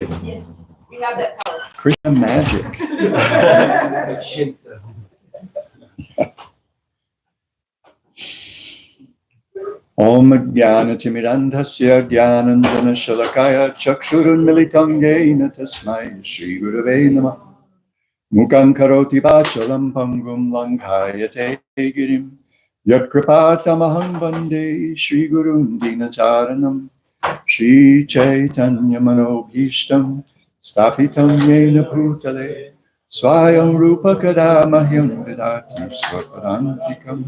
Yes, we have that power. Krishna magic. Om Jnana Timirandhasya Jnanandana Shalakaya Chakshurun Militam Yena Tasmai Shri Gurave Namah Mukhaṁ Karoti Vachalam Pangum Langhayate Girim Yat Kripatamaham Vande Shri Gurum Dinacharanam Shri Chaitanya Manobhishtam Sthapitam Yena Bhutale Swayam Rupa Kadamahyam Vidati Swapadantikam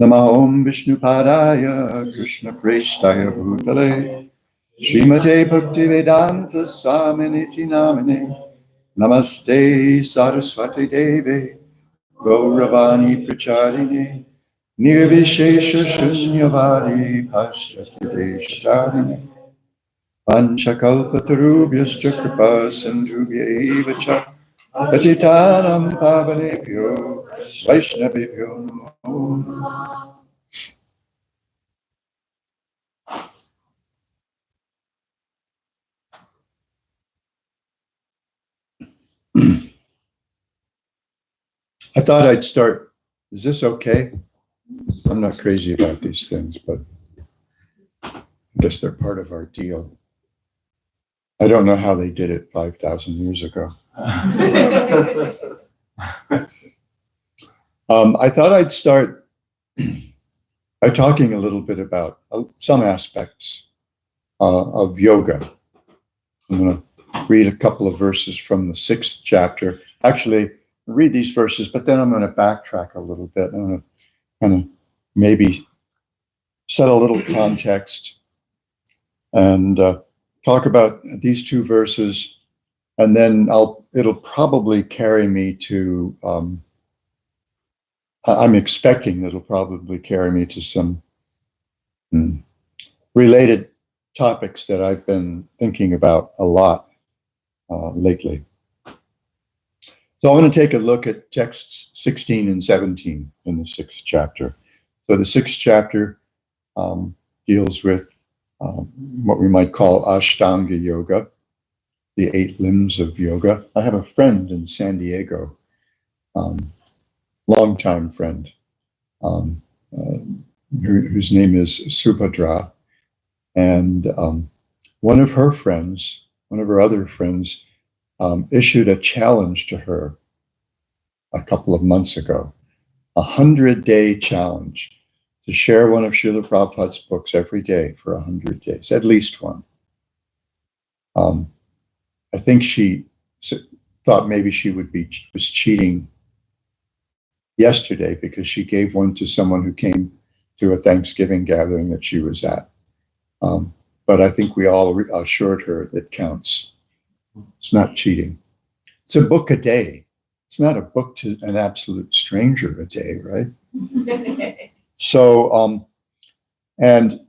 Namo Om Vishnu Padaya Krishna Prestaya Bhutale Srimate Bhakti Vedanta Swaminiti Namine Namaste Saraswati Deve Gauravani Pracharine Nirvishesha Shunyavadi Paschati Deshacharini Panchakalpatarubhyascha Kripa Sindhubhya Evacha Patitanam Pavanebhyo Vaishnavibhyo Namo. I thought I'd start. Is this okay? I'm not crazy about these things, but I guess they're part of our deal. I don't know how they did it 5,000 years ago. I thought I'd start by talking a little bit about some aspects of yoga. I'm going to read a couple of verses from the 6th chapter. Actually, read these verses, but then I'm going to backtrack a little bit. I'm going to kind of maybe set a little context and talk about these two verses, and then it'll probably carry me to, I'm expecting it'll probably carry me to some related topics that I've been thinking about a lot lately. So I want to take a look at texts 16 and 17 in the 6th chapter. So the 6th chapter deals with what we might call Ashtanga Yoga, the 8 limbs of yoga. I have a friend in San Diego, longtime friend, whose name is Subhadra. And one of her other friends, issued a challenge to her a couple of months ago, 100-day challenge to share one of Srila Prabhupada's books every day for 100 days, at least one. I think she thought maybe she was cheating yesterday because she gave one to someone who came to a Thanksgiving gathering that she was at. But I think we all assured her it counts. It's not cheating. It's a book a day. It's not a book to an absolute stranger a day, right? So, and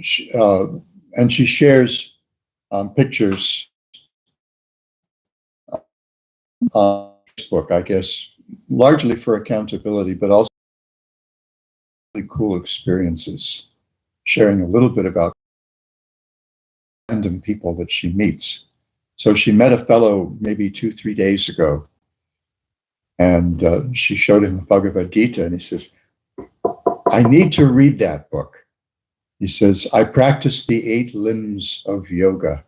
she shares pictures on Facebook, I guess, largely for accountability, but also really cool experiences, sharing a little bit about random people that she meets. So she met a fellow maybe 2-3 days ago, and she showed him Bhagavad Gita, and he says, I need to read that book. He says, I practice the 8 limbs of yoga.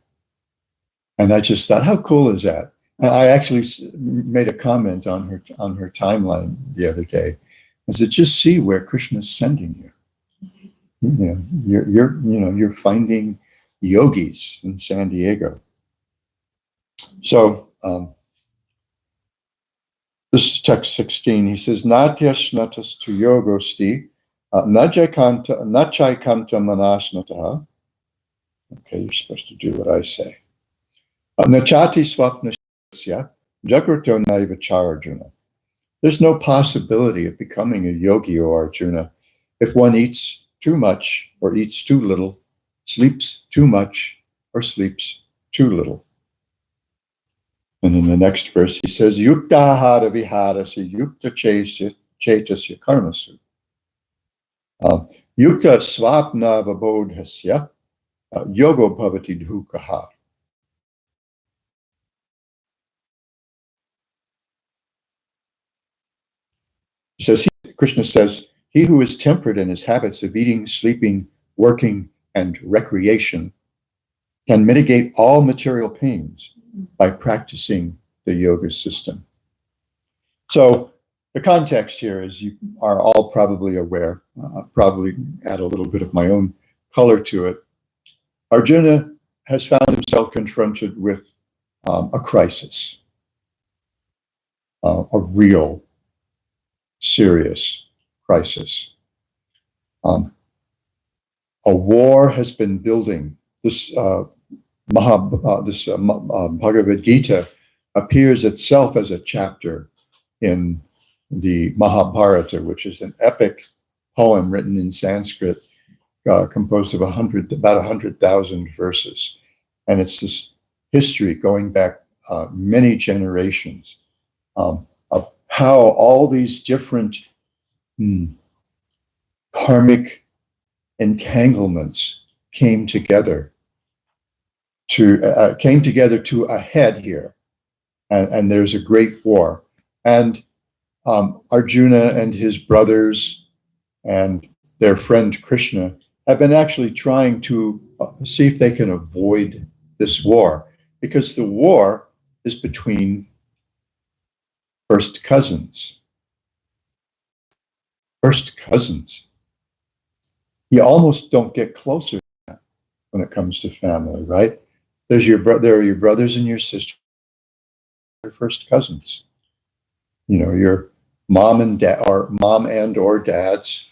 And I just thought, how cool is that? And I actually made a comment on her timeline the other day. I said, just see where Krishna's sending you. You're finding yogis in San Diego. So this is text 16. He says, Natyashnatas tu yogosti, nachai kanta manasnataha. Okay, you're supposed to do what I say. Nachati swapnasya, jagrato naiva charjuna. There's no possibility of becoming a yogi, O Arjuna, if one eats too much or eats too little, sleeps too much or sleeps too little. And in the next verse, he says, Yukta hara viharasya yukta chetasya karmasu. Yukta swapna vabodhasya yogo bhavati dhukaha. He says, Krishna says, he who is temperate in his habits of eating, sleeping, working, and recreation can mitigate all material pains by practicing the yoga system. So the context here, as you are all probably aware, probably add a little bit of my own color to it. Arjuna has found himself confronted with a crisis, a real, serious crisis. A war has been building. This Bhagavad Gita appears itself as a chapter in the Mahabharata, which is an epic poem written in Sanskrit, composed of about 100,000 verses. And it's this history going back many generations of how all these different karmic entanglements came together to a head here, and there's a great war. And Arjuna and his brothers and their friend Krishna have been actually trying to see if they can avoid this war, because the war is between first cousins. First cousins. You almost don't get closer to that when it comes to family, right? There are your brothers and your sisters, your first cousins. You know, your mom and dad, or mom and or dad's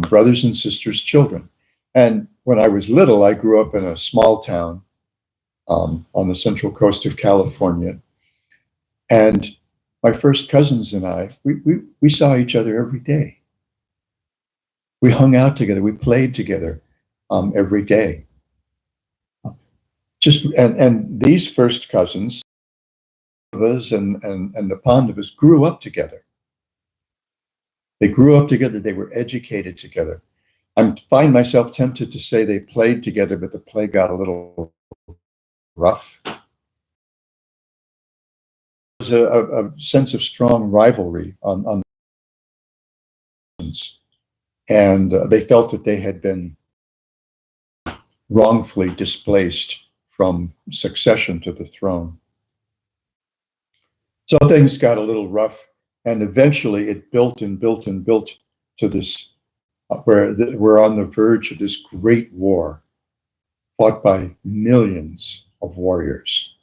brothers and sisters' children. And when I was little, I grew up in a small town on the central coast of California. And my first cousins and I, we saw each other every day. We hung out together. We played together every day. And these first cousins, and the Pandavas, grew up together. They grew up together. They were educated together. I find myself tempted to say they played together, but the play got a little rough. There was a sense of strong rivalry on and they felt that they had been wrongfully displaced from succession to the throne. So things got a little rough, and eventually it built and built and built to this, where we're on the verge of this great war fought by millions of warriors.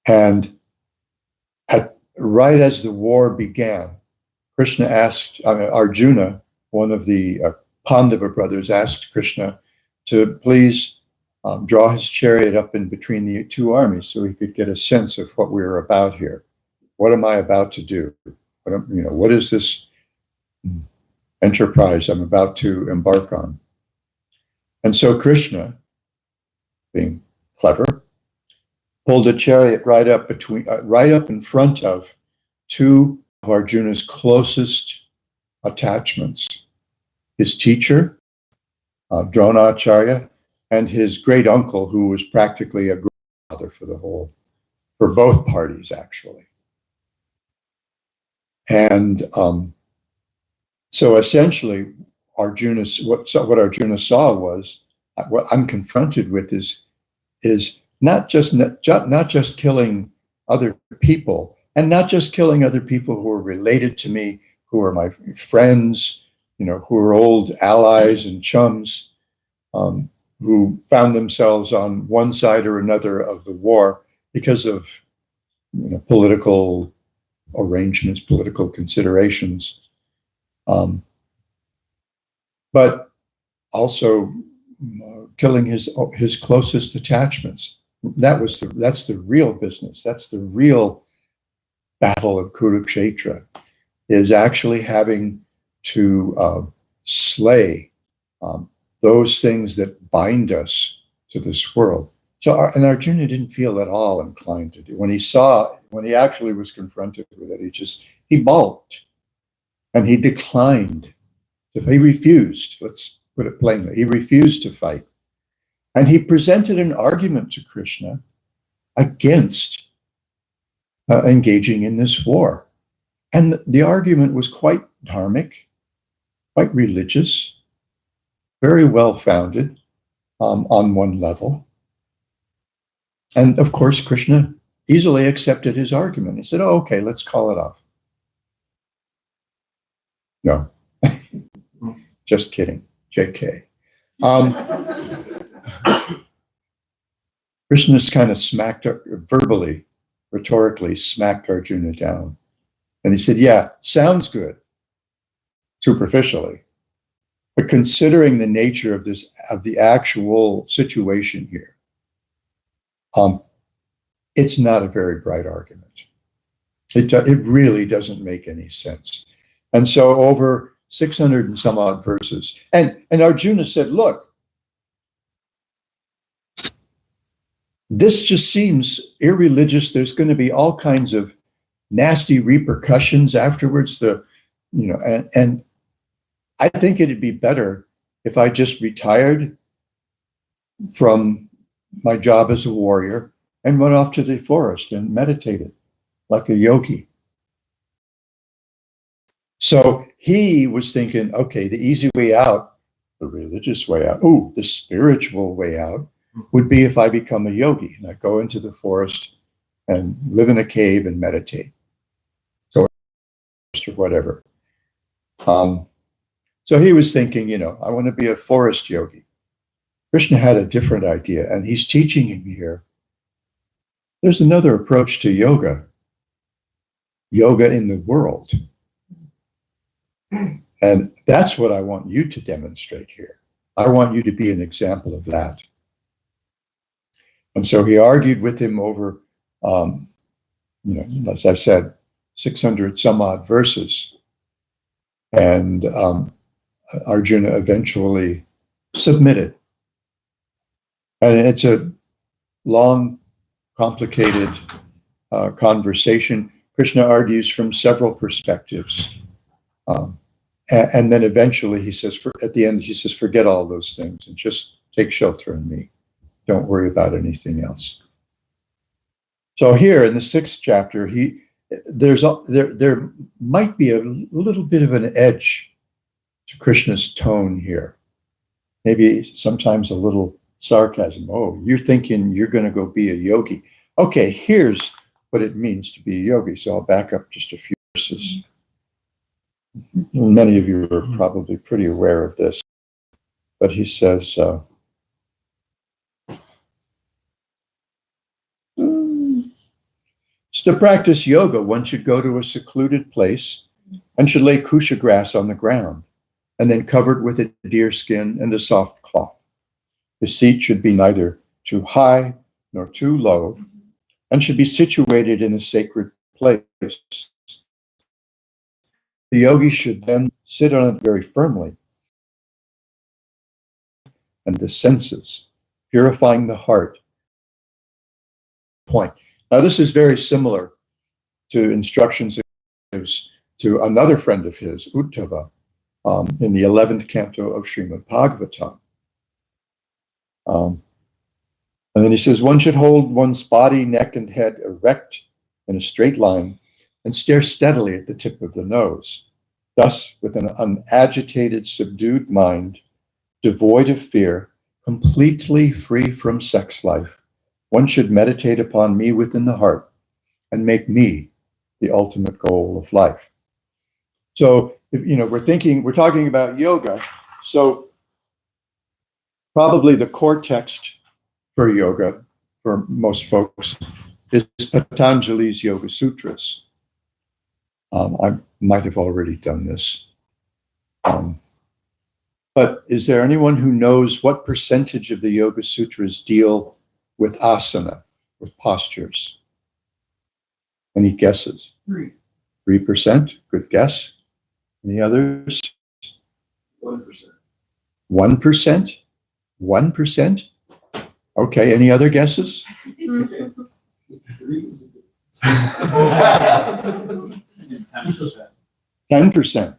And right as the war began, Arjuna, one of the Pandava brothers, asked Krishna to please draw his chariot up in between the two armies so he could get a sense of what we were about here. What am I about to do? What is this enterprise I'm about to embark on? And so Krishna, being clever, pulled a chariot right up in front of two of Arjuna's closest attachments: his teacher, Dronacharya, and his great uncle, who was practically a grandfather for both parties, actually. And so essentially, what Arjuna saw was, what I'm confronted with is not just killing other people, and not just killing other people who are related to me, who are my friends, who are old allies and chums, who found themselves on one side or another of the war because of political arrangements, political considerations, but also killing his closest attachments. That's the real business. That's the real battle of Kurukshetra, is actually having to slay those things that bind us to this world. And Arjuna didn't feel at all inclined to do. When he actually was confronted with it, he balked, and he declined. He refused. Let's put it plainly. He refused to fight, and he presented an argument to Krishna against engaging in this war. And the argument was quite dharmic, quite religious, very well founded on one level. And of course, Krishna easily accepted his argument. He said, oh, okay, let's call it off. No, just kidding, JK. Krishna's kind of smacked, verbally, rhetorically smacked Arjuna down. And he said, yeah, sounds good, superficially. But considering the nature of this, of the actual situation here, it's not a very bright argument. It really doesn't make any sense. And so over 600 and some odd verses, and Arjuna said, look, this just seems irreligious. There's going to be all kinds of nasty repercussions afterwards. And I think it'd be better if I just retired from my job as a warrior and went off to the forest and meditated like a yogi. So he was thinking, okay, the easy way out, the religious way out, the spiritual way out would be if I become a yogi and I go into the forest and live in a cave and meditate, or whatever. So he was thinking, I want to be a forest yogi. Krishna had a different idea, and he's teaching him here. There's another approach to yoga in the world. And that's what I want you to demonstrate here. I want you to be an example of that. And so he argued with him over, as I said, 600 some odd verses. And Arjuna eventually submitted. And it's a long, complicated conversation. Krishna argues from several perspectives. And then eventually he says, at the end, he says, forget all those things and just take shelter in me. Don't worry about anything else. So here in the 6th chapter, there might be a little bit of an edge to Krishna's tone here. Maybe sometimes a little sarcasm. Oh, you're thinking you're going to go be a yogi. Okay, here's what it means to be a yogi. So I'll back up just a few verses. Many of you are probably pretty aware of this, but he says, to practice yoga, one should go to a secluded place and should lay kusha grass on the ground and then covered with a deer skin and a soft cloth. The seat should be neither too high nor too low and should be situated in a sacred place. The yogi should then sit on it very firmly and the senses, purifying the heart. Point. Now, this is very similar to instructions to another friend of his, Uddhava, in the 11th canto of Srimad Bhagavatam. And then he says, one should hold one's body, neck, and head erect in a straight line and stare steadily at the tip of the nose. Thus, with an unagitated, subdued mind, devoid of fear, completely free from sex life, one should meditate upon me within the heart and make me the ultimate goal of life. So, we're talking about yoga. So probably the core text for yoga for most folks is Patanjali's Yoga Sutras. I might have already done this. But is there anyone who knows what percentage of the Yoga Sutras deal with asana, with postures? Any guesses? 3%? Good guess. Any others? 1%. 1%? 1%? Okay, any other guesses? 10%.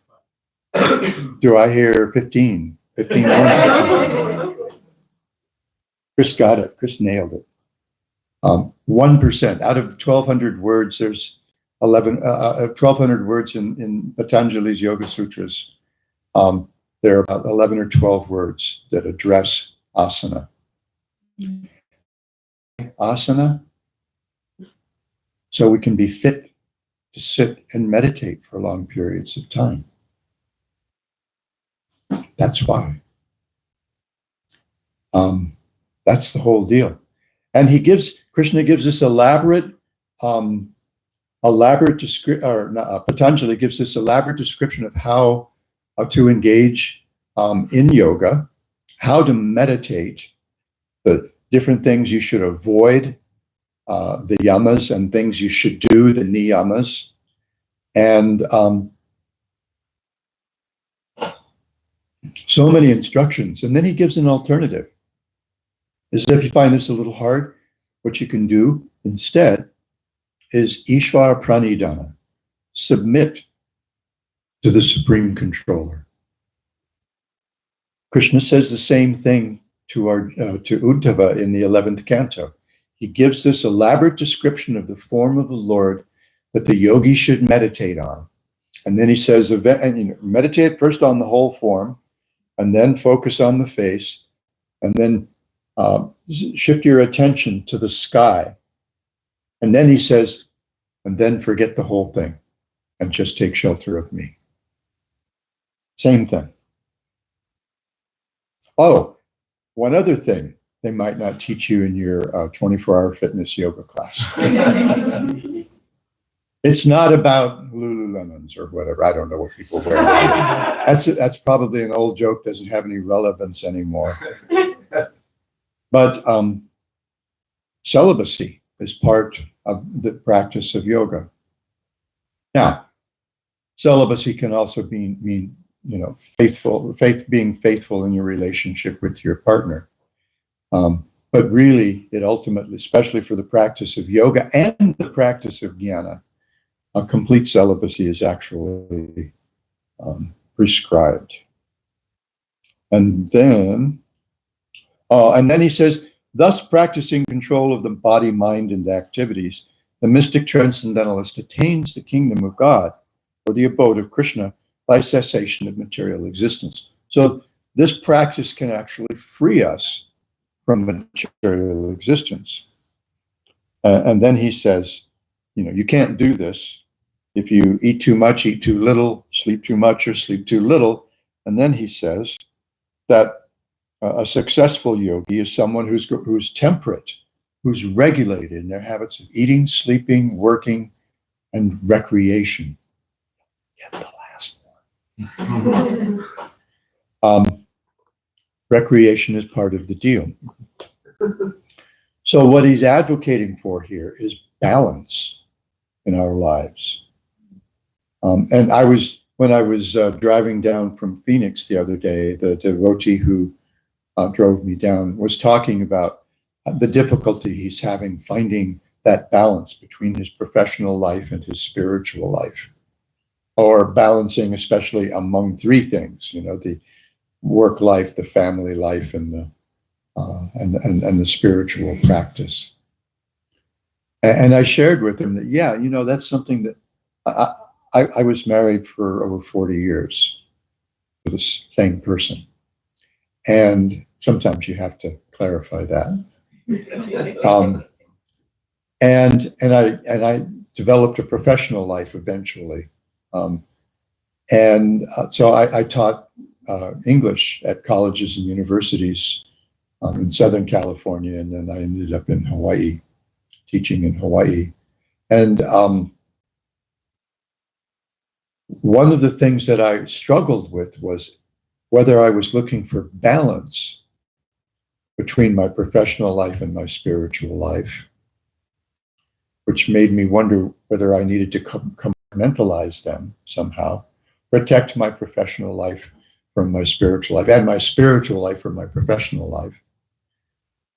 Do I hear 15? 15. Chris got it. Chris nailed it. 1%. Out of 1,200 words, there's 1,200 words in Patanjali's Yoga Sutras. There are about 11 or 12 words that address asana. Asana, so we can be fit to sit and meditate for long periods of time. That's why. That's the whole deal. And Krishna gives this Patanjali gives this elaborate description of how to engage in yoga, how to meditate, the different things you should avoid, the yamas, and things you should do, the niyamas, and so many instructions. And then he gives an alternative. As if you find this a little hard, what you can do instead is Ishvara Pranidhana, submit to the Supreme Controller. Krishna says the same thing to Uddhava in the 11th canto. He gives this elaborate description of the form of the Lord that the yogi should meditate on. And then he says, meditate first on the whole form, and then focus on the face, and then shift your attention to the sky. And then he says, and then forget the whole thing and just take shelter of me. Same thing. Oh, one other thing they might not teach you in your 24-hour fitness yoga class. It's not about Lululemons or whatever. I don't know what people wear. That's probably an old joke, doesn't have any relevance anymore. But celibacy is part of the practice of yoga. Now, celibacy can also mean being faithful in your relationship with your partner. But really, it ultimately, especially for the practice of yoga and the practice of jnana, a complete celibacy is actually prescribed. And then he says, thus practicing control of the body, mind, and activities, the mystic transcendentalist attains the kingdom of God, or the abode of Krishna, by cessation of material existence. So this practice can actually free us from material existence. And then he says, you can't do this if you eat too much, eat too little, sleep too much, or sleep too little. And then he says that a successful yogi is someone who's temperate, who's regulated in their habits of eating, sleeping, working, and recreation. Get the last one. Recreation is part of the deal. So what he's advocating for here is balance in our lives. And when I was driving down from Phoenix the other day, the devotee who drove me down was talking about the difficulty he's having finding that balance between his professional life and his spiritual life, or balancing especially among three things, the work life, the family life, and the spiritual practice. And I shared with him that, that's something that I was married for over 40 years with the same person. And sometimes you have to clarify that. And I developed a professional life eventually. So I taught English at colleges and universities in Southern California, and then I ended up in Hawaii, teaching in Hawaii. And one of the things that I struggled with was whether I was looking for balance between my professional life and my spiritual life, which made me wonder whether I needed to compartmentalize them somehow, protect my professional life from my spiritual life and my spiritual life from my professional life,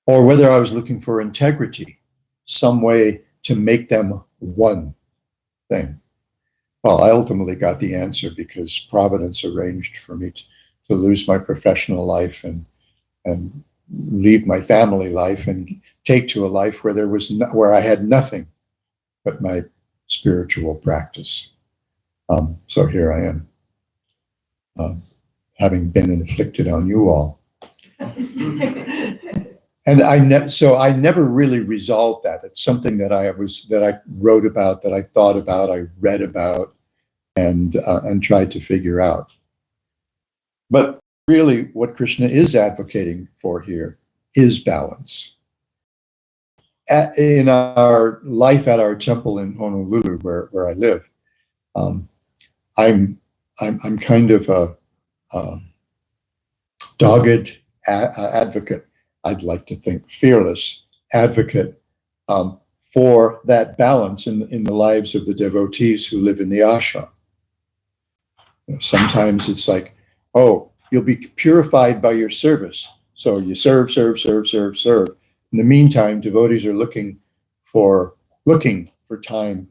or whether I was looking for integrity, some way to make them one thing. Well, I ultimately got the answer because Providence arranged for me to lose my professional life and leave my family life and take to a life where where I had nothing but my spiritual practice. So here I am, having been inflicted on you all. And I never really resolved that. It's something that I wrote about, that I thought about, I read about, and tried to figure out. But really, what Krishna is advocating for here is balance. In our life at our temple in Honolulu, where I live, I'm kind of a dogged advocate. I'd like to think fearless advocate for that balance in the lives of the devotees who live in the ashram. Sometimes it's like, oh, you'll be purified by your service. So you serve. In the meantime, devotees are looking for time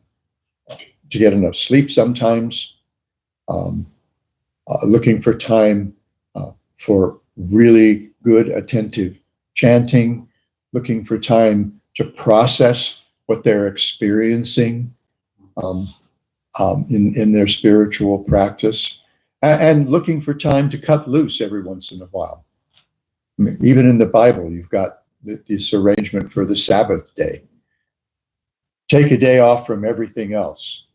to get enough sleep sometimes, looking for time for really good, attentive chanting, looking for time to process what they're experiencing in their spiritual practice, and looking for time to cut loose every once in a while. I mean, even in the Bible, you've got this arrangement for the Sabbath day. Take a day off from everything else,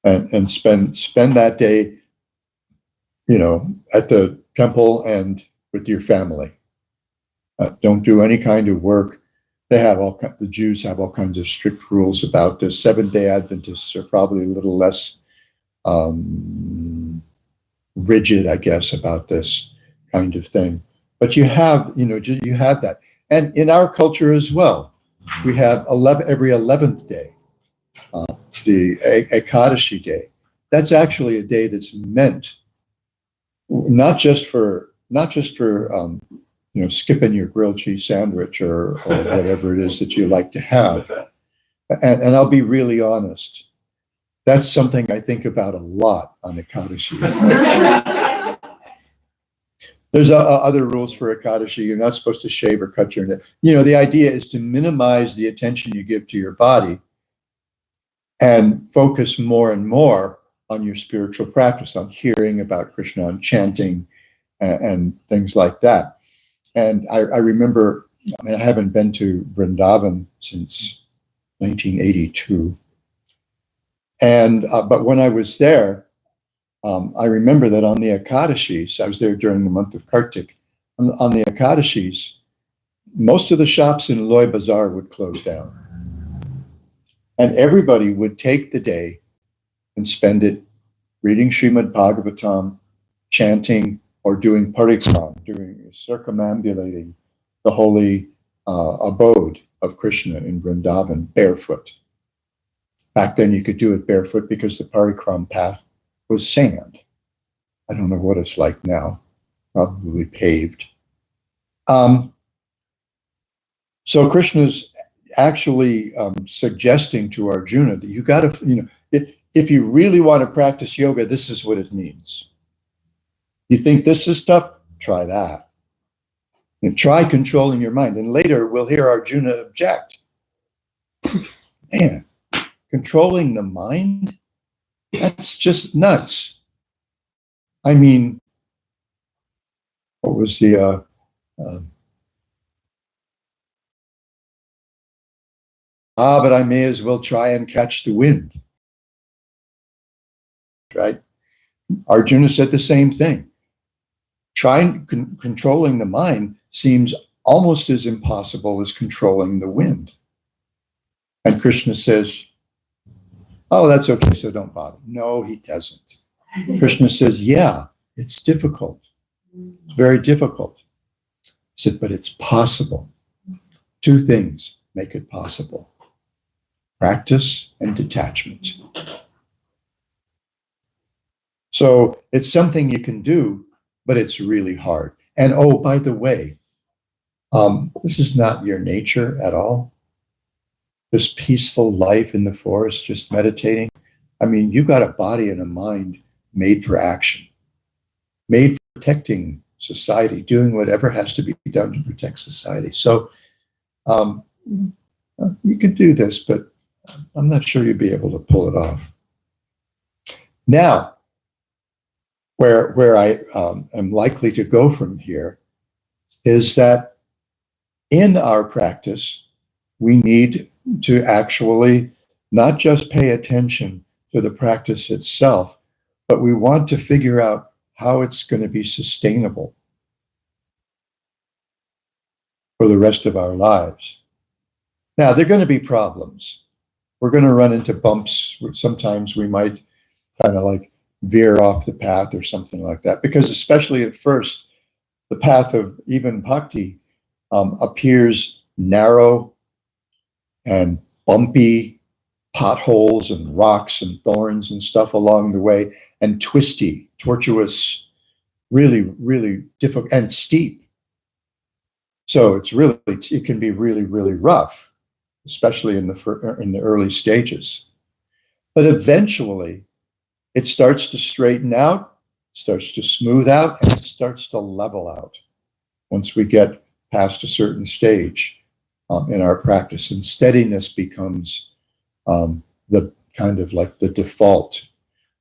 and spend that day, at the temple and with your family. Don't do any kind of work. The Jews have all kinds of strict rules about this. Seventh-day Adventists are probably a little less rigid, I guess, about this kind of thing. But you have that. And in our culture as well, we have every 11th day, the Ekadashi day. That's actually a day that's meant not just for skipping your grilled cheese sandwich or whatever it is that you like to have. And I'll be really honest, that's something I think about a lot on Ekadashi. There's other rules for Ekadashi. You're not supposed to shave or cut your nails. The idea is to minimize the attention you give to your body and focus more and more on your spiritual practice, on hearing about Krishna, on chanting, and things like that. And I remember, I haven't been to Vrindavan since 1982. And but when I was there, I remember that on the Ekadashis, I was there during the month of Kartik, on the Ekadashis, most of the shops in Loy Bazaar would close down. And everybody would take the day and spend it reading Srimad Bhagavatam, chanting, or doing parikram, circumambulating the holy abode of Krishna in Vrindavan barefoot. Back then you could do it barefoot because the parikram path was sand. I don't know what it's like now, probably paved. So Krishna's actually suggesting to Arjuna that you got to, if you really want to practice yoga, this is what it means. You think this is tough? Try that. And try controlling your mind. And later we'll hear Arjuna object. Man, controlling the mind? That's just nuts. I mean, what was the but I may as well try and catch the wind. Right? Arjuna said the same thing. Controlling the mind seems almost as impossible as controlling the wind. And Krishna says, oh, that's okay, so don't bother. No, he doesn't. Krishna says, yeah, it's difficult. It's very difficult. He said, but it's possible. Two things make it possible: practice and detachment. So it's something you can do, but it's really hard. And oh, by the way, this is not your nature at all. This peaceful life in the forest, just meditating. I mean, you got a body and a mind made for action, made for protecting society, doing whatever has to be done to protect society. So you could do this, but I'm not sure you'd be able to pull it off. Now, where I am likely to go from here is that in our practice, we need to actually not just pay attention to the practice itself, but we want to figure out how it's going to be sustainable for the rest of our lives. Now, there are going to be problems. We're going to run into bumps. Sometimes we might kind of like veer off the path or something like that, because especially at first, the path of even bhakti appears narrow and bumpy, potholes and rocks and thorns and stuff along the way, and twisty, tortuous, really, really difficult and steep. So it can be really, really rough, especially in the early stages. But eventually, it starts to straighten out, starts to smooth out, and it starts to level out once we get past a certain stage in our practice. And steadiness becomes the kind of like the default.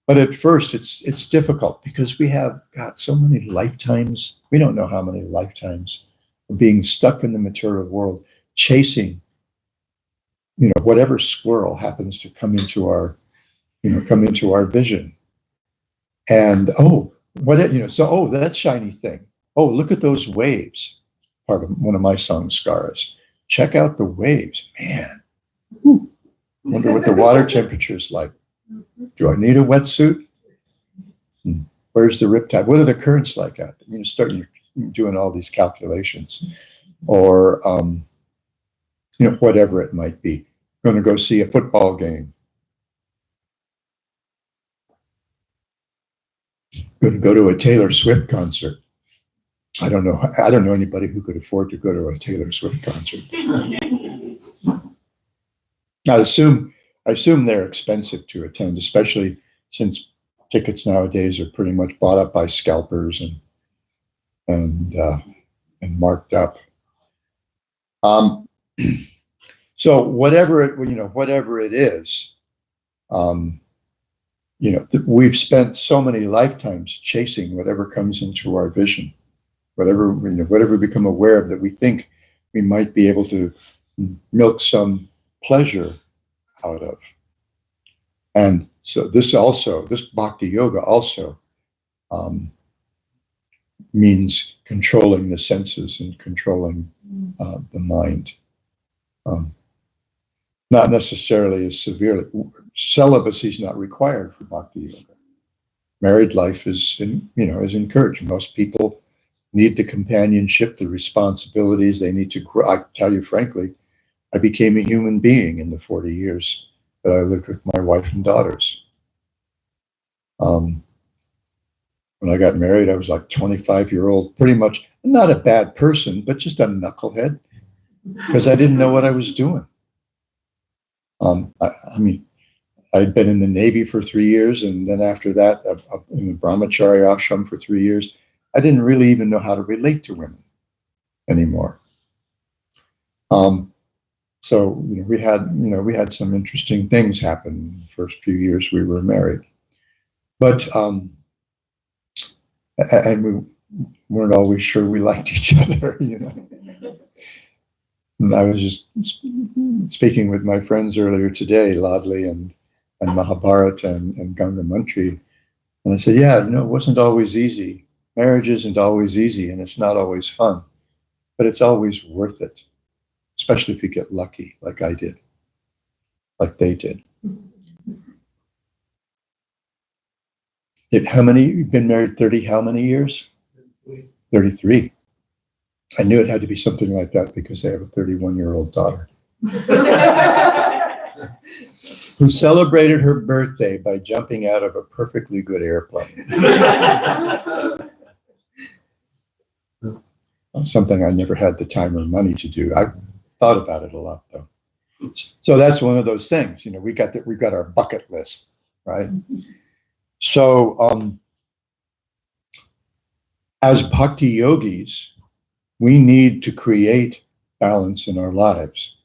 But at first, it's difficult because we have got so many lifetimes. We don't know how many lifetimes of being stuck in the material world, chasing, whatever squirrel happens to come into our vision. And that shiny thing. Oh, look at those waves. Part of one of my samskaras. Check out the waves, man. Wonder what the water temperature is like. Do I need a wetsuit? Where's the riptide? What are the currents like out there? Start doing all these calculations, or whatever it might be. Going to go see a football game. Going to go to a Taylor Swift concert. I don't know anybody who could afford to go to a Taylor Swift concert. I assume they're expensive to attend, especially since tickets nowadays are pretty much bought up by scalpers and marked up. So whatever it is, we've spent so many lifetimes chasing whatever comes into our vision, whatever we become aware of that we think we might be able to milk some pleasure out of. And so this bhakti yoga also means controlling the senses and controlling the mind. Not necessarily as severely. Celibacy is not required for bhakti yoga. Married life is encouraged. Most people need the companionship, the responsibilities. They need to grow. I tell you frankly, I became a human being in the 40 years that I lived with my wife and daughters. When I got married, I was like 25-year-old, pretty much not a bad person, but just a knucklehead because I didn't know what I was doing. I'd been in the Navy for 3 years, and then after that, in the brahmachari ashram for 3 years. I didn't really even know how to relate to women anymore. So we had some interesting things happen the first few years we were married, but and we weren't always sure we liked each other. And I was just speaking with my friends earlier today, Ladli and Mahabharat and Ganga Mantri, and I said, it wasn't always easy. Marriage isn't always easy, and it's not always fun, but it's always worth it, especially if you get lucky, like I did, like they did. You've been married 30, how many years? 33. I knew it had to be something like that because they have a 31-year-old daughter who celebrated her birthday by jumping out of a perfectly good airplane. Something I never had the time or money to do. I thought about it a lot, though. So that's one of those things. We've got our bucket list, right? So as bhakti yogis, we need to create balance in our lives.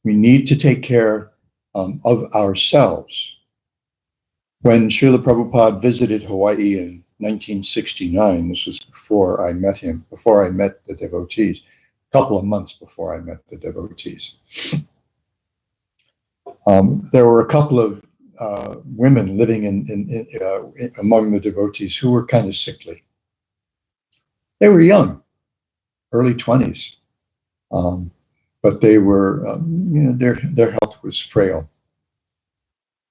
We need to take care of ourselves. When Srila Prabhupada visited Hawaii in 1969, this was before I met him, before I met the devotees, a couple of months before I met the devotees. There were a couple of women living among the devotees who were kind of sickly. They were young, early 20s, but they were, their health was frail.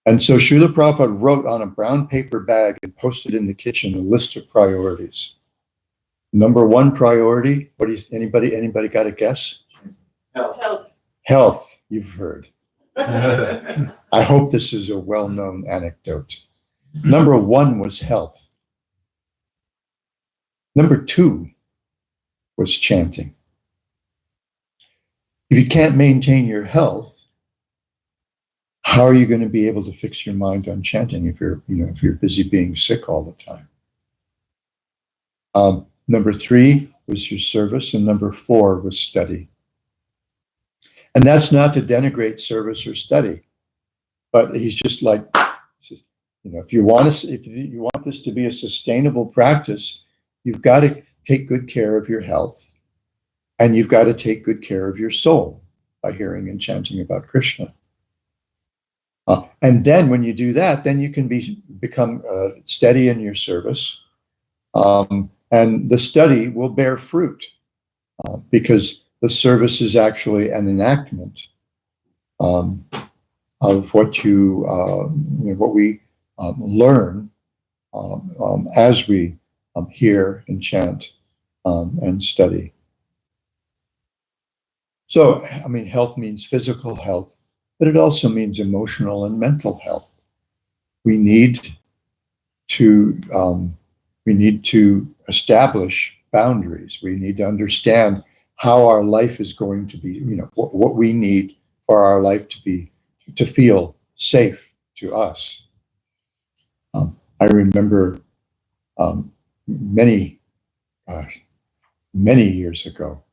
And so Srila Prabhupada wrote on a brown paper bag and posted in the kitchen a list of priorities. Number one priority, anybody got a guess? Health. Health, you've heard. I hope this is a well-known anecdote. Number one was health. Number two was chanting. If you can't maintain your health, how are you going to be able to fix your mind on chanting if you're busy being sick all the time? Number three was your service, and number four was study. And that's not to denigrate service or study, but he's just like, if you want this to be a sustainable practice, you've got to take good care of your health, and you've got to take good care of your soul by hearing and chanting about Krishna. And then when you do that, then you can become steady in your service, and the study will bear fruit because the service is actually an enactment of what we learn as we hear and chant and study. So, health means physical health, but it also means emotional and mental health. We need to establish boundaries. We need to understand how our life is going to be, what we need for our life to feel safe to us. I remember many years ago,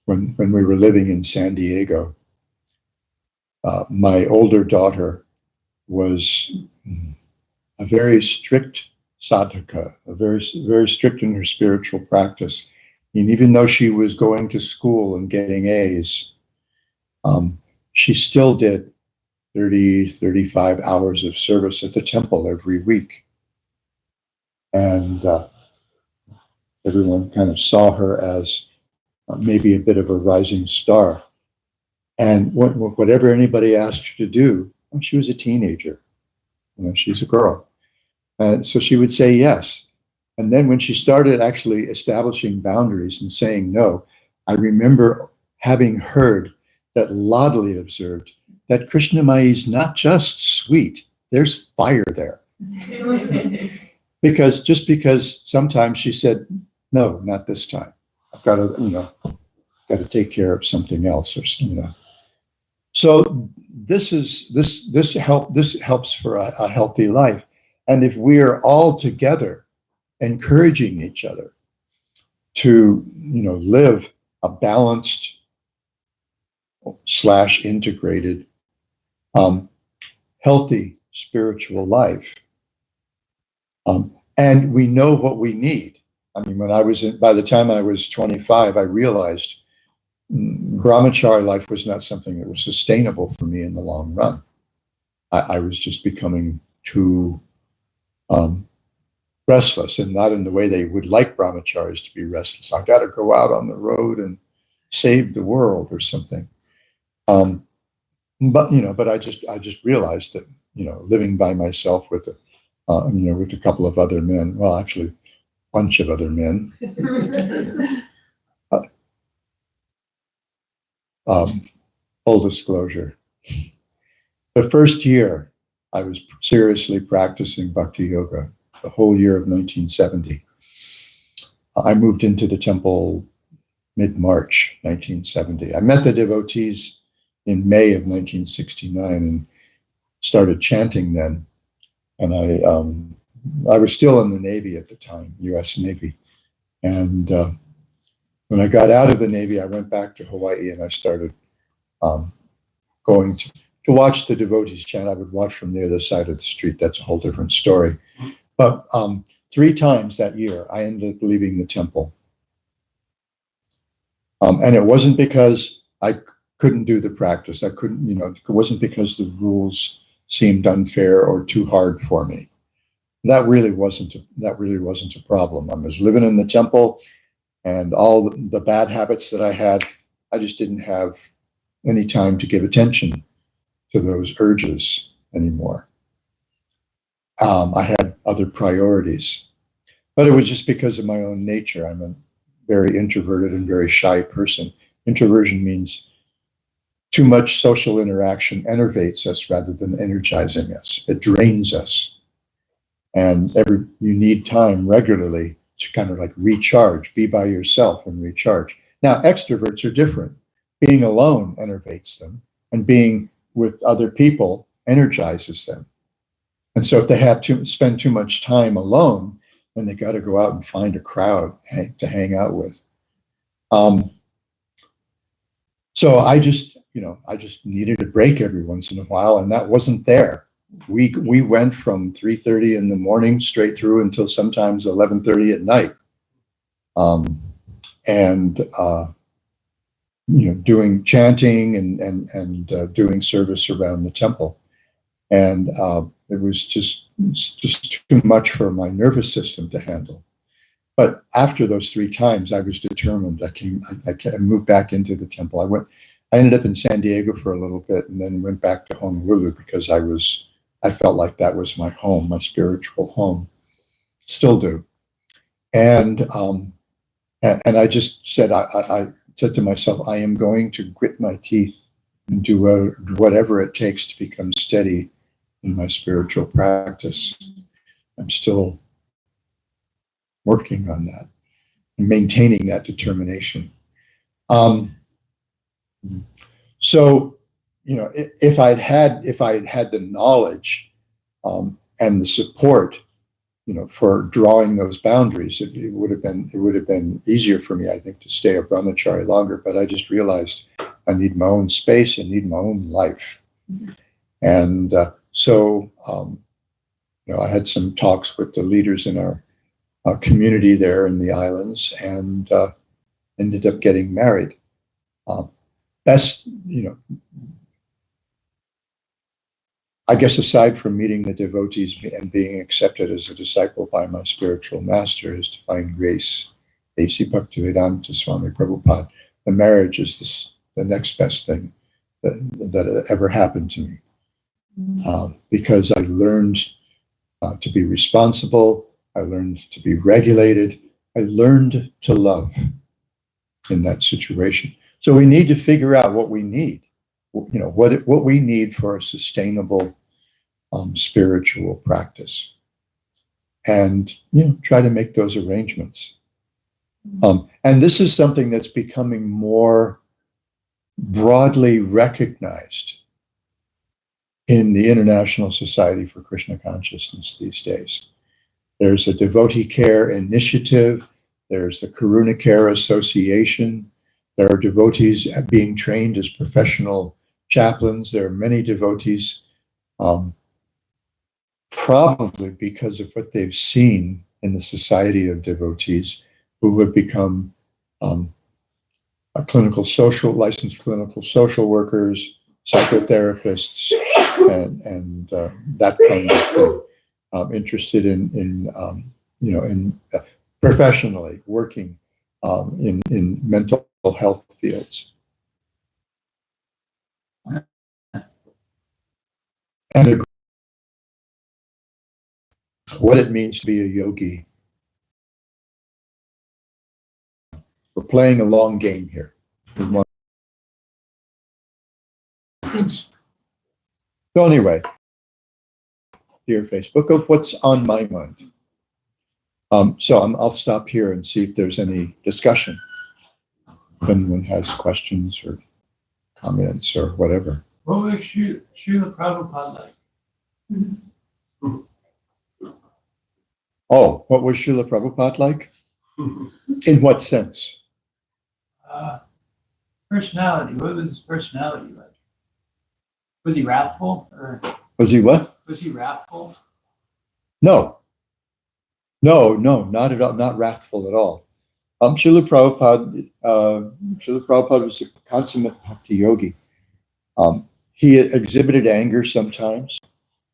when we were living in San Diego, my older daughter was a very strict sadhaka, very strict in her spiritual practice. And even though she was going to school and getting A's, she still did 30, 35 hours of service at the temple every week. And everyone kind of saw her as maybe a bit of a rising star. And whatever anybody asked her to do, she was a teenager. She's a girl. And so she would say yes. And then when she started actually establishing boundaries and saying no, I remember having heard that Ladli observed that Krishnamai is not just sweet, there's fire there. Because sometimes she said, no, not this time. I've got to take care of something else or something. So this helps for a healthy life. And if we are all together encouraging each other to live a balanced / integrated healthy spiritual life, and we know what we need. By the time I was 25, I realized brahmachari life was not something that was sustainable for me in the long run. I was just becoming too restless, and not in the way they would like brahmacharis to be restless. I got to go out on the road and save the world or something. But I just realized that living by myself with a couple of other men, well, actually, a bunch of other men. Full disclosure, the first year I was seriously practicing bhakti yoga, the whole year of 1970. I moved into the temple mid-March 1970. I met the devotees in May of 1969 and started chanting then. And I was still in the Navy at the time, U.S. Navy. And when I got out of the Navy, I went back to Hawaii and I started going to watch the devotees chant. I would watch from the other side of the street. That's a whole different story. But 3 times that year, I ended up leaving the temple. And it wasn't because I couldn't do the practice. I couldn't, it wasn't because the rules seemed unfair or too hard for me. That really wasn't a problem. I was living in the temple, and all the bad habits that I had, I just didn't have any time to give attention to those urges anymore. I had other priorities, but it was just because of my own nature. I'm a very introverted and very shy person. Introversion means too much social interaction enervates us rather than energizing us. It drains us. And you need time regularly to kind of like recharge, be by yourself and recharge. Now, extroverts are different. Being alone enervates them, and being with other people energizes them. And so if they have to spend too much time alone, then they got to go out and find a crowd to hang out with. So I just needed a break every once in a while, and that wasn't there. We went from 3:30 in the morning straight through until sometimes 11:30 at night, doing chanting and doing service around the temple, and it was just too much for my nervous system to handle. But after those 3 times, I was determined. I moved back into the temple. I ended up in San Diego for a little bit, and then went back to Honolulu because I felt like that was my home, my spiritual home. Still do. And I just said, I said to myself, I am going to grit my teeth and do whatever it takes to become steady in my spiritual practice. I'm still working on that and maintaining that determination. So, if I'd had the knowledge and the support, for drawing those boundaries, it would have been easier for me, I think, to stay a brahmachari longer. But I just realized I need my own space. I need my own life, and so I had some talks with the leaders in our community there in the islands, and ended up getting married. That's, I guess aside from meeting the devotees and being accepted as a disciple by my spiritual master, is to find grace. A.C. Bhaktivedanta Swami Prabhupada, the marriage is the next best thing that ever happened to me. Because I learned to be responsible, I learned to be regulated, I learned to love in that situation. So we need to figure out what we need, what we need for a sustainable spiritual practice, and try to make those arrangements. And this is something that's becoming more broadly recognized in the International Society for Krishna Consciousness these days. There's a devotee care initiative. There's the Karuna Care Association. There are devotees being trained as professional chaplains. There are many devotees, probably because of what they've seen in the Society of Devotees, who have become licensed clinical social workers, psychotherapists, and that kind of thing. Interested in professionally working in mental health fields. And what it means to be a yogi. We're playing a long game here. So anyway, dear Facebook, of what's on my mind. So I'll stop here and see if there's any discussion. If anyone has questions or comments or whatever. What was Srila Prabhupada like? Oh, what was Srila Prabhupada like? In what sense? Personality. What was his personality like? Was he wrathful or Was he what? was he wrathful? No, not at all, not wrathful at all. Srila Prabhupada was a consummate bhakti yogi. He exhibited anger sometimes,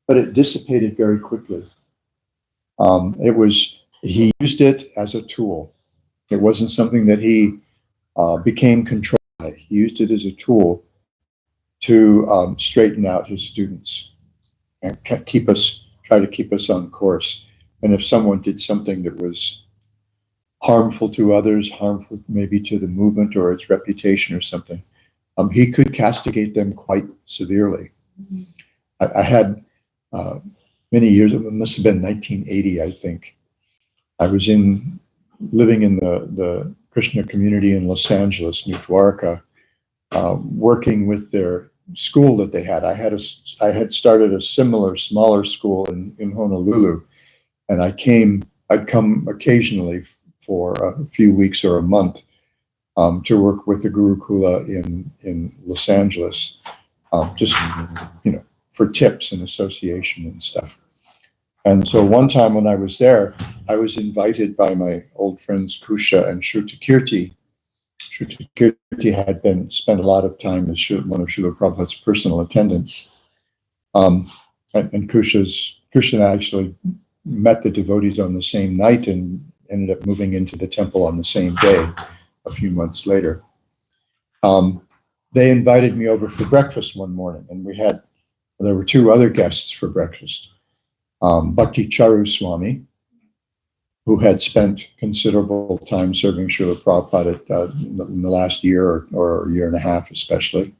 but it dissipated very quickly. He used it as a tool. It wasn't something that he became controlled by. He used it as a tool to straighten out his students and try to keep us on course. And if someone did something that was harmful to others, harmful maybe to the movement or its reputation or something, he could castigate them quite severely. I had many years, it must have been 1980, I think. I was living in the Krishna community in Los Angeles, New Dwarka, working with their school that they had. I had started a similar, smaller school in Honolulu, and I'd come occasionally for a few weeks or a month to work with the Gurukula in Los Angeles, just for tips and association and stuff. And so one time when I was there, I was invited by my old friends Kusha and Shrutakirti. Shrutakirti had spent a lot of time as one of Srila Prabhupada's personal attendants. And Krishna actually met the devotees on the same night and ended up moving into the temple on the same day a few months later. They invited me over for breakfast one morning, and there were two other guests for breakfast. Bhakti Charu Swami, who had spent considerable time serving Srila Prabhupada in the last year or a year and a half especially,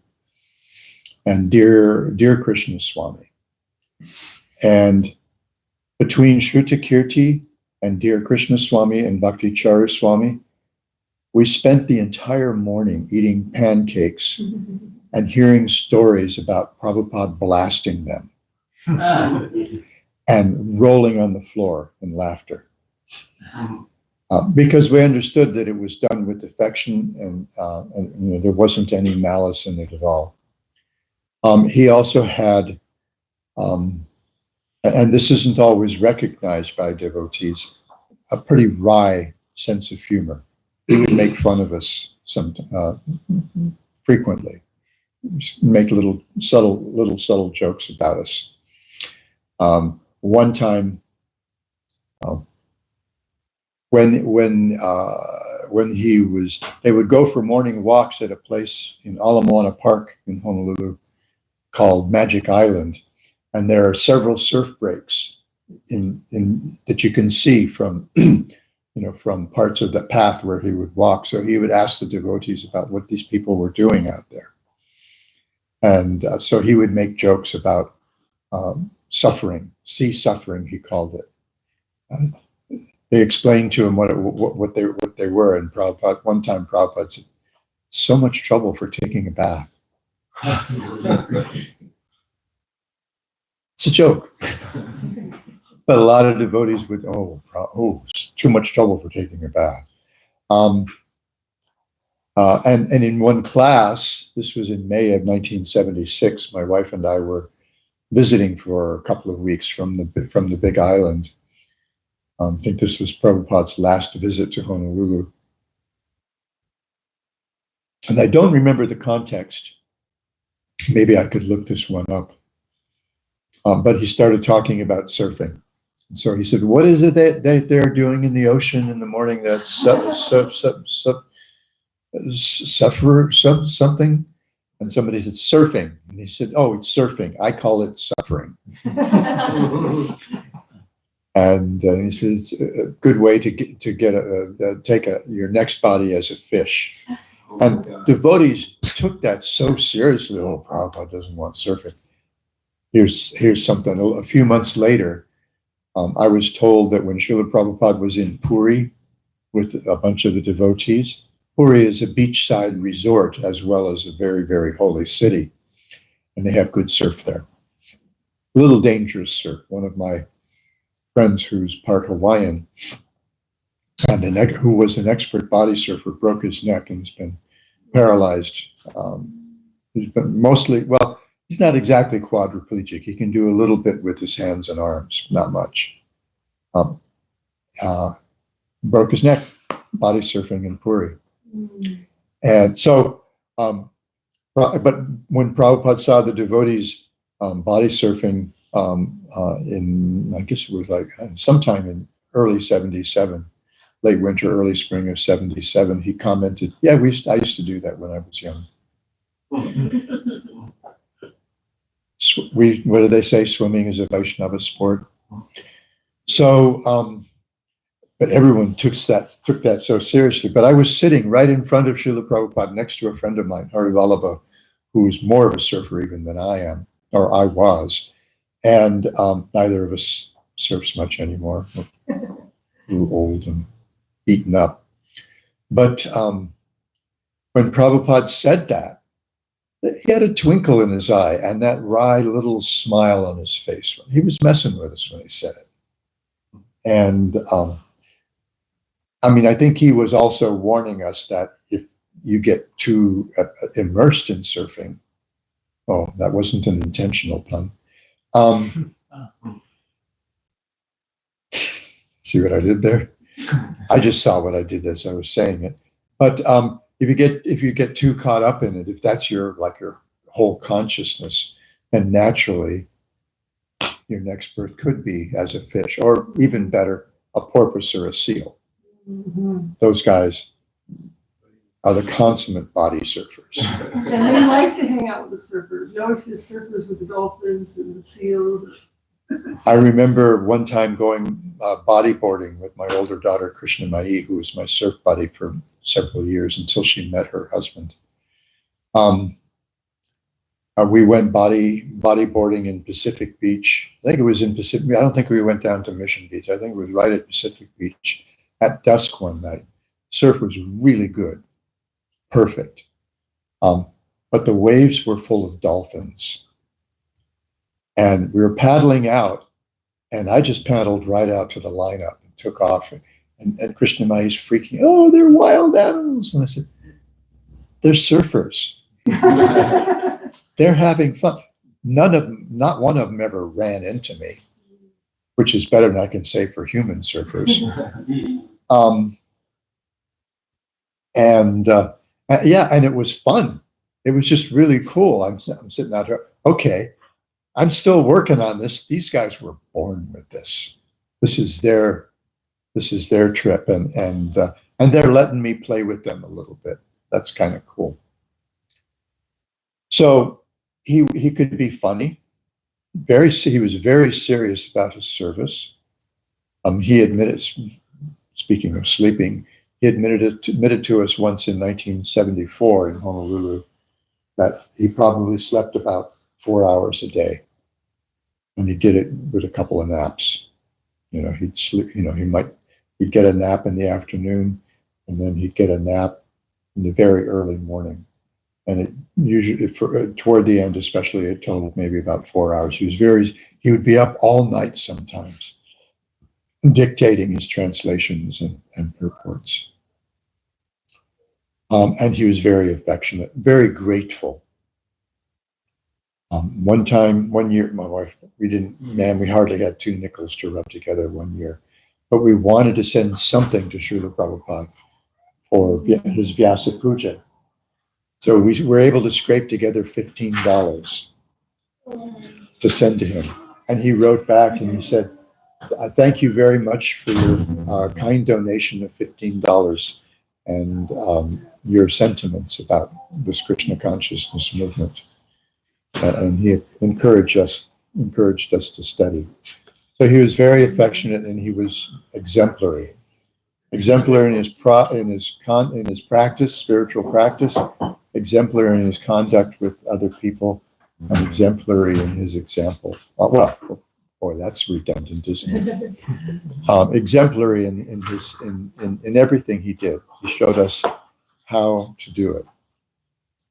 and dear Krishna Swami. And between Shrutakirti and dear Krishna Swami and Bhakti Charu Swami, we spent the entire morning eating pancakes and hearing stories about Prabhupada blasting them and rolling on the floor in laughter. Because we understood that it was done with affection and there wasn't any malice in it at all. He also had, and this isn't always recognized by devotees, a pretty wry sense of humor. He would make fun of us frequently, just make little subtle jokes about us. One time, when they would go for morning walks at a place in Ala Moana Park in Honolulu called Magic Island, and there are several surf breaks that you can see from from parts of the path where he would walk. So he would ask the devotees about what these people were doing out there, and so he would make jokes about suffering, sea suffering, he called it. They explained to him what they were, and one time Prabhupada said, "So much trouble for taking a bath." It's a joke, but a lot of devotees would, too much trouble for taking a bath. And in one class, this was in May of 1976, my wife and I were visiting for a couple of weeks from the Big Island. I think this was Prabhupada's last visit to Honolulu. And I don't remember the context. Maybe I could look this one up. But he started talking about surfing. And so he said, "What is it that they're doing in the ocean in the morning that's something?" And somebody said, "Surfing." And he said, "Oh, it's surfing. I call it suffering." And he says, "A good way to take your next body as a fish." And devotees took that so seriously. Oh, Prabhupada doesn't want surfing. Here's something. A few months later, I was told that when Srila Prabhupada was in Puri with a bunch of the devotees, Puri is a beachside resort as well as a very, very holy city. And they have good surf there. A little dangerous surf. One of my friends who's part Hawaiian and who was an expert body surfer broke his neck and has been paralyzed. He's been He's not exactly quadriplegic. He can do a little bit with his hands and arms, not much. Broke his neck body surfing in Puri. And so, but when Prabhupada saw the devotees body surfing in, I guess it was like sometime in early 77, late winter, early spring of 77, he commented, yeah, I used to do that when I was young. What do they say? Swimming is a Vaishnava sport. So, but everyone took that so seriously. But I was sitting right in front of Srila Prabhupada next to a friend of mine, Hari Vallabha, who's more of a surfer even than I am, or I was. And neither of us surfs much anymore. We're old and beaten up. But when Prabhupada said that, he had a twinkle in his eye and that wry little smile on his face. He was messing with us when he said it. And I mean, I think he was also warning us that if you get too immersed in surfing, oh, that wasn't an intentional pun. See what I did there? I just saw what I did as I was saying it. But if you get too caught up in it, if that's your whole consciousness, then naturally your next birth could be as a fish, or even better, a porpoise or a seal. Those guys are the consummate body surfers. And they like to hang out with the surfers. You always see the surfers with the dolphins and the seals. I remember one time going bodyboarding with my older daughter, Krishna, who was my surf buddy for several years until she met her husband. We went bodyboarding in Pacific Beach. I think it was in Pacific. I don't think we went down to Mission Beach. I think it was right at Pacific Beach at dusk one night. Surf was really good, perfect. But the waves were full of dolphins. And we were paddling out, and I just paddled right out to the lineup and took off. And Krishna Mai's freaking, oh, they're wild animals. And I said, they're surfers. They're having fun. Not one of them ever ran into me, which is better than I can say for human surfers. And it was fun. It was just really cool. I'm sitting out here, okay, I'm still working on this. These guys were born with this. This is their trip, and they're letting me play with them a little bit. That's kind of cool. So he could be funny. He was very serious about his service. He admitted, speaking of sleeping, he admitted to us once in 1974 in Honolulu that he probably slept about 4 hours a day, and he did it with a couple of naps. You know, he'd sleep. You know, he'd get a nap in the afternoon, and then he'd get a nap in the very early morning. And it usually, toward the end, especially, it totaled maybe about 4 hours. He would be up all night sometimes, dictating his translations and purports. And he was very affectionate, very grateful. One year, my wife, we hardly had 2 nickels to rub together one year, but we wanted to send something to Srila Prabhupada for his Vyasa Puja. So we were able to scrape together $15 to send to him. And he wrote back and he said, thank you very much for your kind donation of $15 and your sentiments about this Krishna consciousness movement. And he encouraged us to study. So he was very affectionate, and he was exemplary in his practice, spiritual practice, exemplary in his conduct with other people, and exemplary in his example. Well, boy, that's redundant, isn't it? Exemplary in everything he did. He showed us how to do it.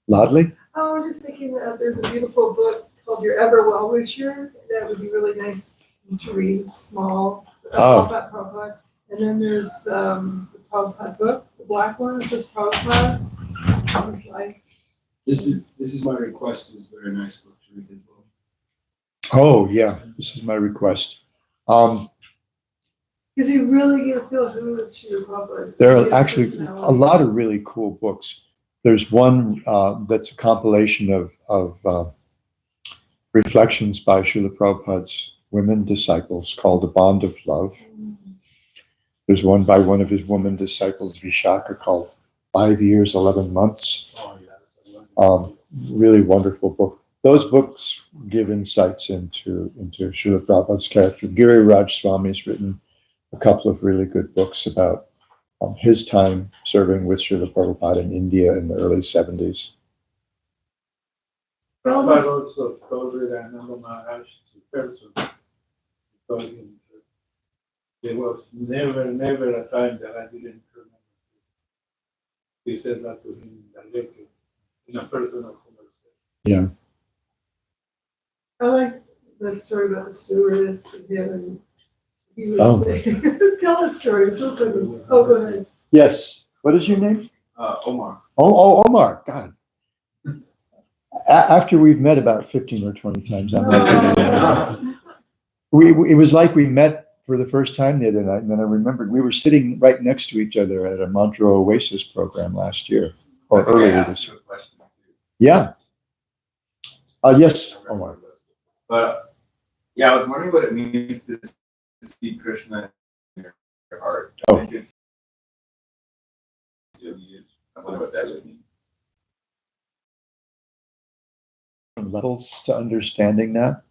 Ladli? I was just thinking that there's a beautiful book called Your Ever Well Wisher. That would be really nice to read. It's small. Prabhupada. And then there's the Prabhupada book, the black one. It says Prabhupada. It's like, This is my request. Is a very nice book. to read as well. Oh, yeah, this is my request. Because you really get a feel who is Srila Prabhupada. There His are actually a personality. lot of really cool books. There's one that's a compilation of reflections by Srila Prabhupada's women disciples called The Bond of Love. There's one by one of his women disciples, Vishaka, called 5 Years, 11 Months. Oh, yeah. That's a wonderful. Really wonderful book. Those books give insights into Srila Prabhupada's character. Giri Raj Swami has written a couple of really good books about his time serving with Srila Prabhupada in India in the early 70s. Well, Prabhupada this- also told Ananda Maharaj to person, told him that there was never a time that I didn't remember. He said that to him directly in a personal conversation. Yeah. I like the story about the stewardess again, and he was Oh. saying, tell a story, it's so funny. Oh, go ahead. Yes. What is your name? Omar. Oh, Omar. God. After we've met about 15 or 20 times, I'm like, it was like we met for the first time the other night, and then I remembered we were sitting right next to each other at a Mantra Oasis program last year or earlier this year. You a question too. Yeah. Yes, Omar. But yeah, I was wondering what it means to see Krishna in your heart. Oh. I think it's, I wonder what that really means. Levels to understanding that.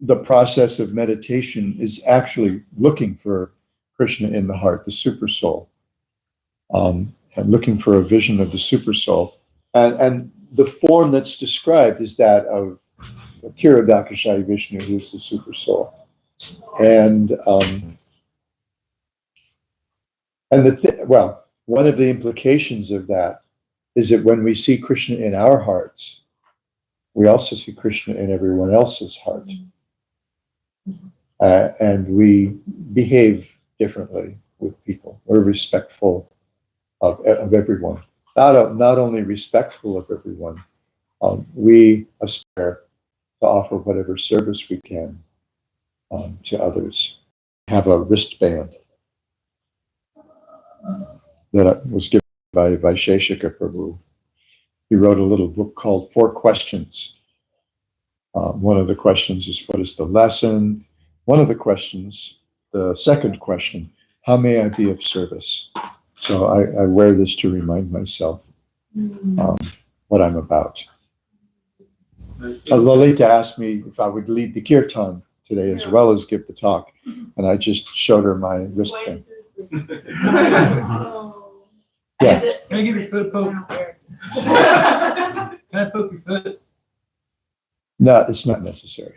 The process of meditation is actually looking for Krishna in the heart, the super soul, and looking for a vision of the super soul. And the form that's described is that of Kiradakashayi Vishnu, who's the super soul. And one of the implications of that is that when we see Krishna in our hearts, we also see Krishna in everyone else's heart. And we behave differently with people. We're respectful of everyone. Not only respectful of everyone, we aspire to offer whatever service we can to others. Have a wristband that was given by Vaisheshika Prabhu. He wrote a little book called 4 Questions. One of the questions is, what is the lesson? One of the questions, the second question, how may I be of service? So I wear this to remind myself what I'm about. Lalita asked me if I would lead the kirtan today as well as give the talk, and I just showed her my wristband. Oh. Yeah. Can I give you a foot poke? Can I poke your foot? No, it's not necessary.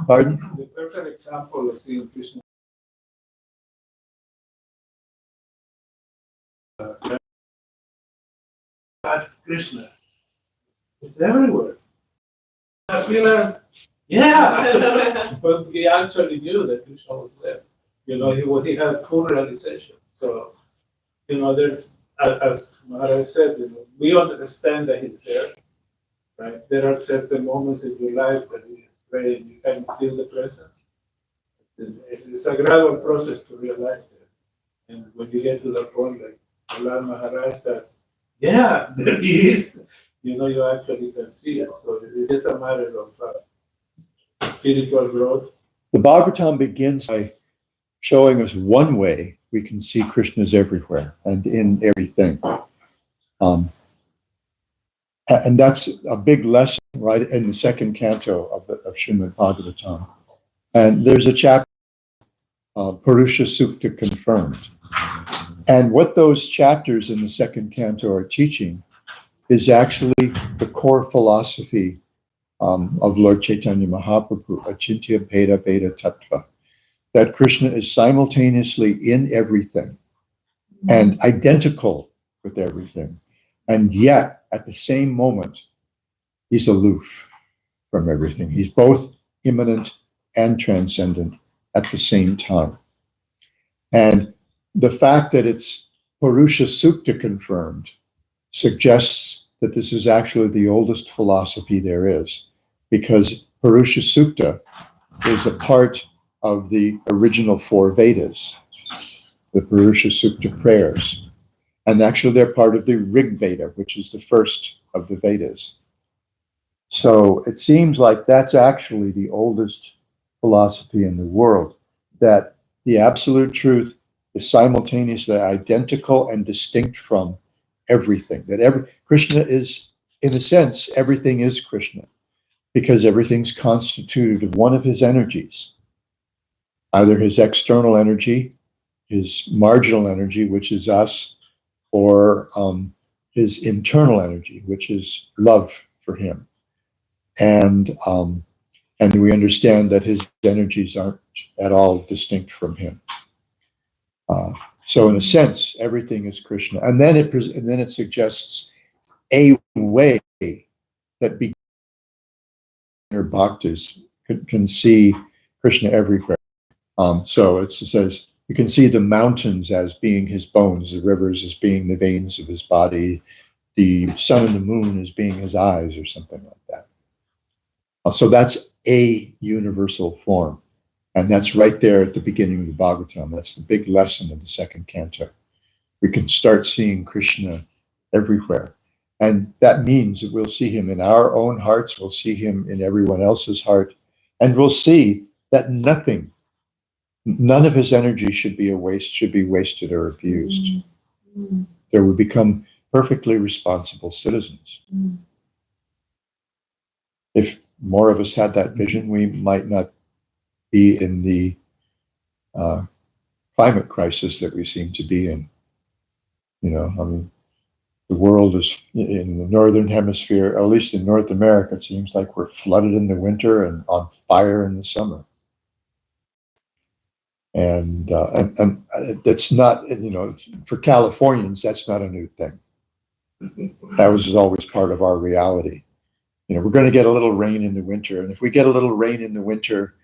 Pardon? The perfect example of seeing Krishna. God, Krishna. It's everywhere. I feel like, yeah. But he actually knew that Krishna was there. He had full realization. So, there's, as Maharaj said, we understand that he's there, right? There are certain moments in your life that he is praying, you can feel the presence. It's a gradual process to realize that. And when you get to that point, like Alan Maharaj, that, yeah, there he is, you actually can see it. So it's just a matter of spiritual growth. The Bhagavatam begins by showing us one way we can see Krishna's everywhere and in everything. And that's a big lesson right in the second canto of Srimad Bhagavatam. And there's a chapter, Purusha Sukta Confirmed. And what those chapters in the second canto are teaching is actually the core philosophy of Lord Chaitanya Mahaprabhu, Achintya Bheda Bheda Tattva, that Krishna is simultaneously in everything and identical with everything. And yet, at the same moment, he's aloof from everything. He's both immanent and transcendent at the same time. And the fact that it's Purusha Sukta confirmed suggests that this is actually the oldest philosophy there is, because Purusha Sukta is a part of the original 4 Vedas, the Purusha Sukta prayers. And actually they're part of the Rig Veda, which is the first of the Vedas. So it seems like that's actually the oldest philosophy in the world, that the absolute truth is simultaneously identical and distinct from everything. That Krishna is, in a sense, everything is Krishna, because everything's constituted of one of his energies, either his external energy, his marginal energy, which is us, or his internal energy, which is love for him. And we understand that his energies aren't at all distinct from him. So in a sense, everything is Krishna. And then it suggests a way that beginner bhaktas can see Krishna everywhere. So it says, you can see the mountains as being his bones, the rivers as being the veins of his body, the sun and the moon as being his eyes, or something like that. So that's a universal form. And that's right there at the beginning of the Bhagavatam. That's the big lesson of the 2nd canto. We can start seeing Krishna everywhere. And that means that we'll see him in our own hearts, we'll see him in everyone else's heart, and we'll see that none of his energy should be wasted or abused. There we become perfectly responsible citizens. If more of us had that vision, we might not be in the climate crisis that we seem to be in. You know, I mean, the world is in the northern hemisphere, or at least in North America, it seems like we're flooded in the winter and on fire in the summer. And that's not, you know, for Californians, that's not a new thing. That was always part of our reality. You know, we're going to get a little rain in the winter, and if we get a little rain in the winter,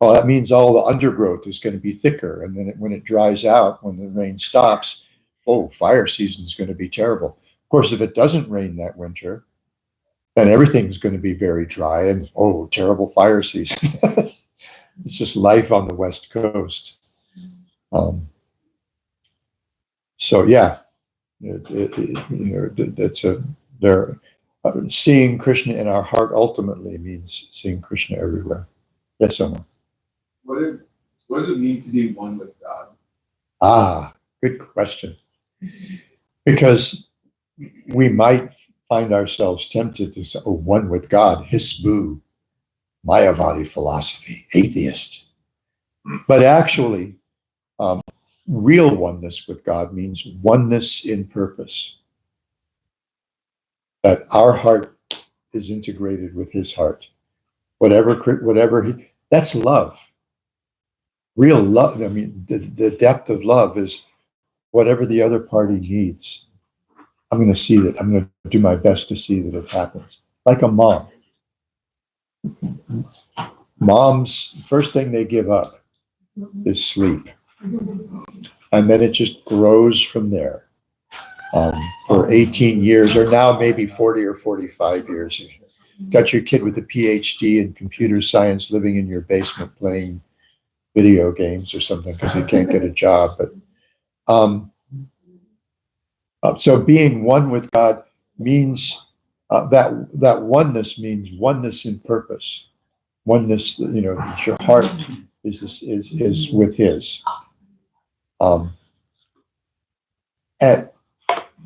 well, that means all the undergrowth is going to be thicker, and then when it dries out, when the rain stops, oh, fire season is going to be terrible. Of course, if it doesn't rain that winter, then everything's going to be very dry, and oh, terrible fire season. It's just life on the West Coast. So yeah, seeing Krishna in our heart ultimately means seeing Krishna everywhere. Yes, Omar. What does it mean to be one with God? Ah, good question. Because we might find ourselves tempted to say, oh, one with God, hisbu, Mayavadi philosophy, atheist. But actually, real oneness with God means oneness in purpose. That our heart is integrated with his heart. That's love. Real love, I mean, the depth of love is whatever the other party needs. I'm going to do my best to see that it happens. Like a mom. Moms, first thing they give up is sleep. And then it just grows from there. For 18 years, or now maybe 40 or 45 years. You've got your kid with a PhD in computer science living in your basement playing video games or something because he can't get a job. But so being one with God means that oneness means oneness in purpose. Oneness, you know, that your heart is with his. And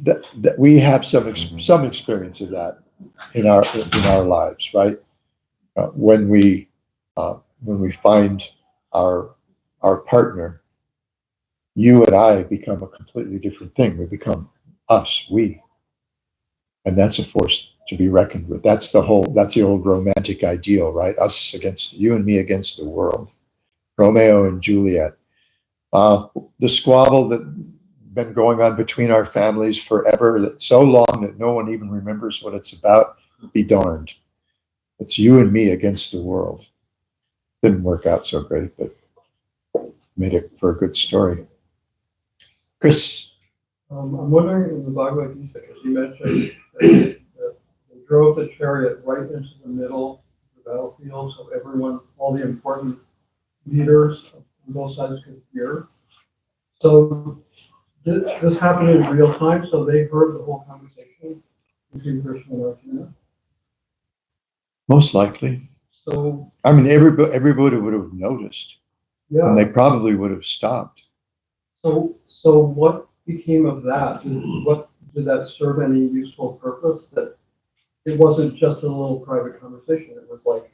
that we have some experience of that in our lives, right? When we find our partner, you and I become a completely different thing. We become us, we, and that's a force to be reckoned with. That's the old romantic ideal, right? Us against you and me against the world. Romeo and Juliet. The squabble that been going on between our families forever, that so long that no one even remembers what it's about, be darned. It's you and me against the world. Didn't work out so great, but made it for a good story. Chris, I'm wondering in the Bhagavad Gita, because you mentioned that they drove the chariot right into the middle of the battlefield, so everyone, all the important leaders on both sides could hear. So did this happen in real time, so they heard the whole conversation between Krishna and Arjuna? most likely. So, I mean, everybody would have noticed, and yeah, they probably would have stopped. so what became of that? What, did that serve any useful purpose? That it wasn't just a little private conversation, it was like,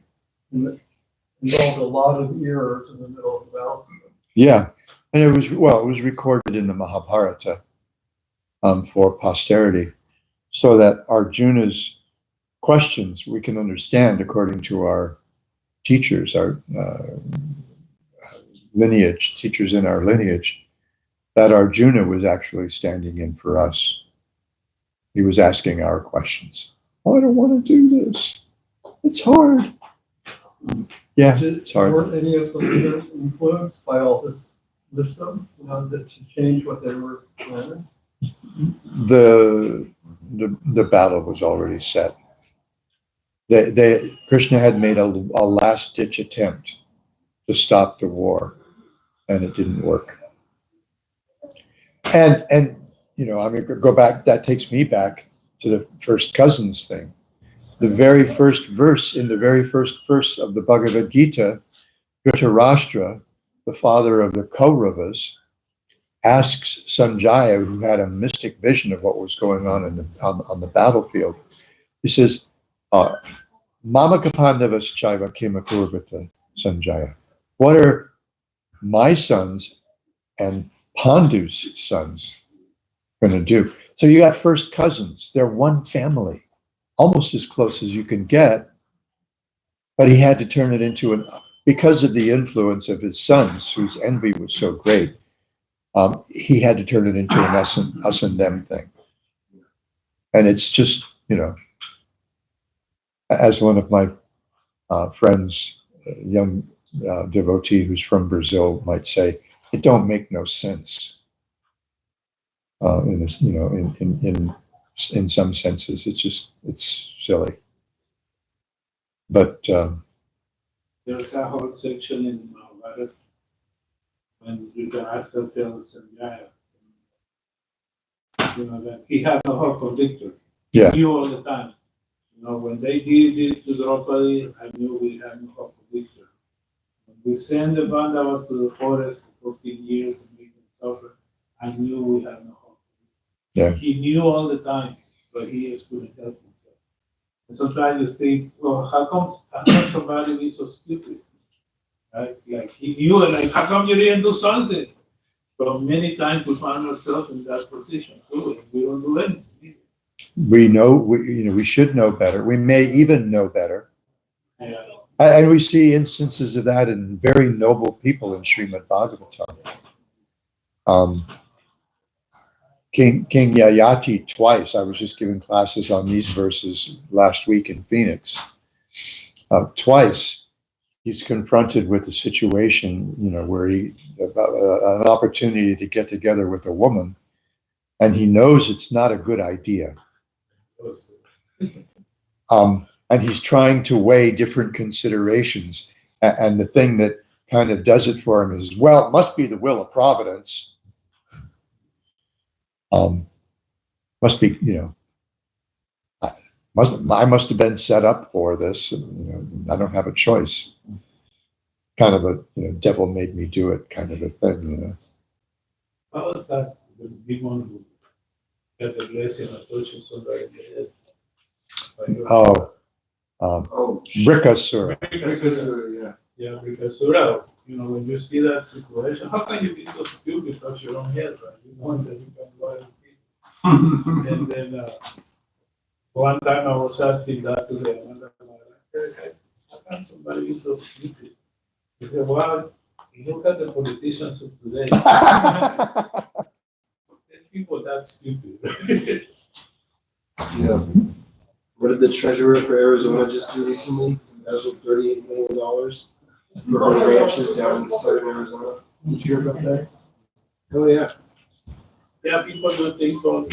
involved a lot of ears in the middle of the battlefield. Yeah, and it was recorded in the Mahabharata for posterity, so that Arjuna's questions we can understand according to our teachers, our lineage, teachers in our lineage, that Arjuna was actually standing in for us. He was asking our questions. Oh, I don't want to do this. It's hard. Yeah, it's hard. Weren't any of the leaders influenced by all this wisdom, to change what they were planning? The battle was already set. Krishna had made a last ditch attempt to stop the war, and it didn't work. And I mean, go back. That takes me back to the first cousins thing. The very first verse in the very first verse of the Bhagavad Gita, Dhritarashtra, the father of the Kauravas, asks Sanjaya, who had a mystic vision of what was going on on the battlefield. He says, Mama Kapandavas Chaiva Kimakurvata Sanjaya. What are my sons and Pandu's sons going to do? So you got first cousins. They're one family, almost as close as you can get. But he had to turn it into because of the influence of his sons, whose envy was so great, he had to turn it into an us and them thing. And it's just, as one of my friends, a young devotee who's from Brazil might say, it don't make no sense. In this, in some senses, it's silly. But There's a whole section in Mahabharata when Dhritarashtra tells Sanjaya, that he had no hope for victory. Yeah. He knew all the time. When they did this to Draupadi, I knew we had no hope for victory. When we sent the Pandavas to the forest for 14 years and made them suffer, I knew we had no hope. Yeah. He knew all the time, but he just couldn't help himself. And sometimes you think, well, how come somebody be so stupid? Right? Like he knew it, like how come you didn't do something? But many times we find ourselves in that position too, and we don't do anything. we know, we should know better. We may even know better. Yeah. And we see instances of that in very noble people in Srimad Bhagavatam. King Yayati twice, I was just giving classes on these verses last week in Phoenix. Twice, he's confronted with a situation, where an opportunity to get together with a woman, and he knows it's not a good idea. And he's trying to weigh different considerations. And the thing that kind of does it for him is, well, it must be the will of Providence. Must be, I must have been set up for this. And, I don't have a choice. Kind of a, devil made me do it kind of a thing. How was that the big one who got the blessing of touching somebody in the head? Brikasura. Yeah, because when you see that situation, how can you be so stupid because your own head, right? You know that you can go ahead and And then one time I was asking that to them, how can somebody be so stupid? He said, well, look at the politicians of today. There's people that stupid. Yeah. What did the treasurer for Arizona just do recently? Embezzled $38 million for ranches down in southern Arizona. Did you hear about that? Oh yeah. Yeah, people do things on